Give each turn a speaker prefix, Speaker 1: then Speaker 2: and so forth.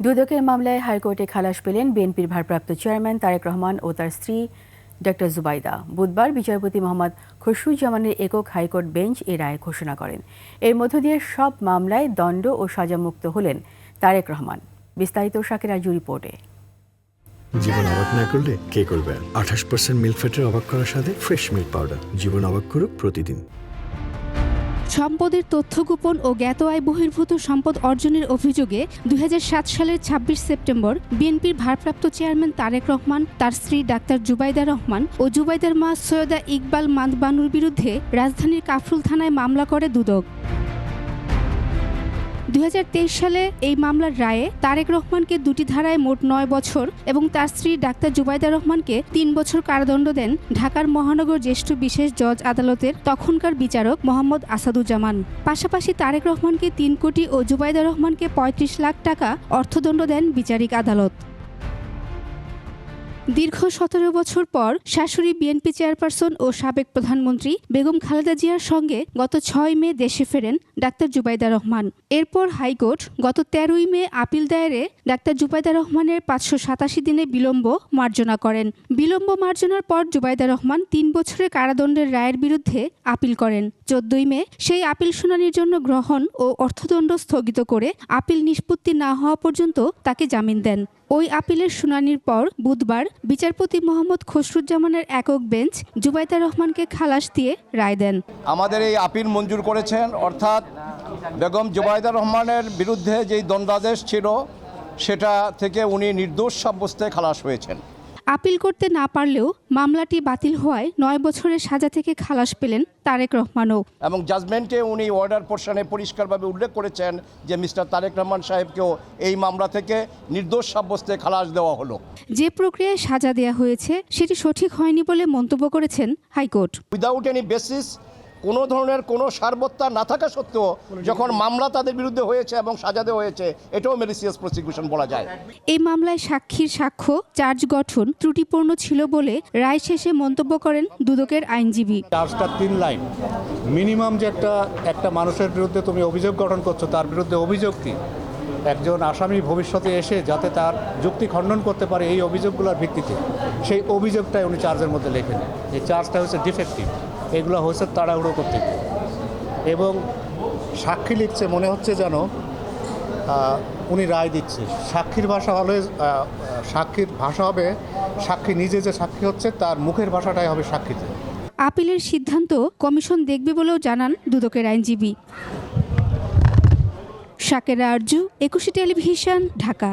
Speaker 1: দুদকের মামলায় হাইকোর্টে খালাস পেলেন বিএনপির ভারপ্রাপ্ত চেয়ারম্যান তারেক রহমান ও তার স্ত্রী ডক্টর জুবাইদা। বুধবার বিচারপতি মোহাম্মদ খসরুজ্জামানের একক হাইকোর্ট বেঞ্চ এ রায় ঘোষণা করেন। এর মধ্য দিয়ে সব মামলায় দণ্ড ও সাজামুক্ত হলেন তারেক রহমান। বিস্তারিত শাকির রাজু রিপোর্টে।
Speaker 2: জীবন অবাক না করলে কে করবে? 28% মিল্ক ফ্যাটের অবাক করার সাথে ফ্রেশ মিল্ক পাউডার। জীবন অবাক করুক প্রতিদিন।
Speaker 3: সম্পদের তথ্য গোপন ও জ্ঞাত আয় বহির্ভূত সম্পদ অর্জনের অভিযোগে 2007 সালের 26 সেপ্টেম্বর বিএনপির ভারপ্রাপ্ত চেয়ারম্যান তারেক রহমান, তার স্ত্রী ডাক্তার জুবাইদা রহমান ও জুবাইদার মা সৈয়দা ইকবাল মান্দবানুর বিরুদ্ধে রাজধানীর কাফরুল থানায় মামলা করে দুদক। 2023 সালে এই মামলার রায়ে তারেক রহমানকে দুটি ধারায় মোট 9 বছর এবং তার স্ত্রী ডাক্তার জুবাইদা রহমানকে 3 বছর কারাদণ্ড দেন ঢাকার মহানগর জ্যেষ্ঠ বিশেষ জজ আদালতের তখনকার বিচারক মোহাম্মদ আসাদুজ্জামান। পাশাপাশি তারেক রহমানকে 3 কোটি ও জুবাইদা রহমানকে 35 লাখ টাকা অর্থদণ্ড দেন বিচারিক আদালত। দীর্ঘ 17 বছর পর শাশুড়ি বিএনপি চেয়ারপারসন ও সাবেক প্রধানমন্ত্রী বেগম খালেদা জিয়ার সঙ্গে গত 6 মে দেশে ফেরেন ডাক্তার জুবাইদা রহমান। এরপর হাইকোর্ট গত 13 মে আপিল দায়েরে ডাক্তার জুবাইদা রহমানের 587 দিনে বিলম্ব মার্জনা করেন। বিলম্ব মার্জনার পর জুবাইদা রহমান 3 বছরের কারাদণ্ডের রায়ের বিরুদ্ধে আপিল করেন। 14 মে সেই আপিল শুনানির জন্য গ্রহণ ও অর্থদণ্ড স্থগিত করে আপিল নিষ্পত্তি না হওয়া পর্যন্ত তাকে জামিন দেন। ওই আপিলের শুনানির পর বুধবার বিচারপতি মোহাম্মদ খসরুজ্জামানের একক বেঞ্চ জুবাইদা রহমানকে খালাস দিয়ে রায় দেন।
Speaker 4: আমাদের এই আপিল মঞ্জুর করেছেন, অর্থাৎ বেগম জুবাইদা রহমানের বিরুদ্ধে যেই দণ্ডাদেশ ছিল সেটা থেকে উনি নির্দোষ সাব্যস্তে খালাস হয়েছেন।
Speaker 3: আপিল করতে না পারলেও মামলাটি বাতিল হওয়ায় 9 বছরের সাজা থেকে খালাস পেলেন তারেক রহমানও।
Speaker 4: এবং জাজমেন্টে উনি অর্ডার পোর্শনে পরিষ্কারভাবে উল্লেখ করেছেন যে মিস্টার তারেক রহমান সাহেবকেও এই মামলা থেকে নির্দোষ সাব্যস্তে খালাস দেওয়া হলো।
Speaker 3: যে প্রক্রিয়ায় সাজা দেওয়া হয়েছে সেটি সঠিক হয়নি বলে মন্তব্য করেছেন হাইকোর্ট।
Speaker 4: উইদাউট এনি বেসিস, কোনো ধরনের কোনো সারবত্তা না থাকা সত্ত্বেও যখন মামলা তাদের বিরুদ্ধে হয়েছে এবং সাজা দেওয়া হয়েছে, এটাও ম্যালিসিয়াস প্রসিকিউশন বলা যায়। এই
Speaker 3: মামলায় সাক্ষীর সাক্ষ্য, চার্জ গঠন ত্রুটিপূর্ণ ছিল বলে রায় শেষে মন্তব্য করেন দুদকের আইনজীবী।
Speaker 5: চার্জটা 3 লাইন। মিনিমাম যে একটা মানুষের বিরুদ্ধে তুমি অভিযোগ গঠন করছো, তার বিরুদ্ধে অভিযোগ কি? একজন আসামি ভবিষ্যতে এসে যাতে তার যুক্তি খণ্ডন করতে পারে এই অভিযোগগুলোর ভিত্তিতে, সেই অভিযোগটাই উনি চার্জের মধ্যে লেখেন। এই চার্জটা হচ্ছে ডিফেক্টিভ, এগুলো হচ্ছে তাড়াহুড়ো করতে গিয়ে। এবং সাক্ষী লিখছে মনে হচ্ছে যেন উনি রায় দিচ্ছে। সাক্ষীর ভাষা হবে সাক্ষী নিজে যে সাক্ষী হচ্ছে তার মুখের ভাষাটাই হবে সাক্ষীতে।
Speaker 3: আপিলের সিদ্ধান্ত কমিশন দেখবে বলেও জানান দুদকের আইনজীবী। শাকিরা আরজু, 21 টেলিভিশন, ঢাকা।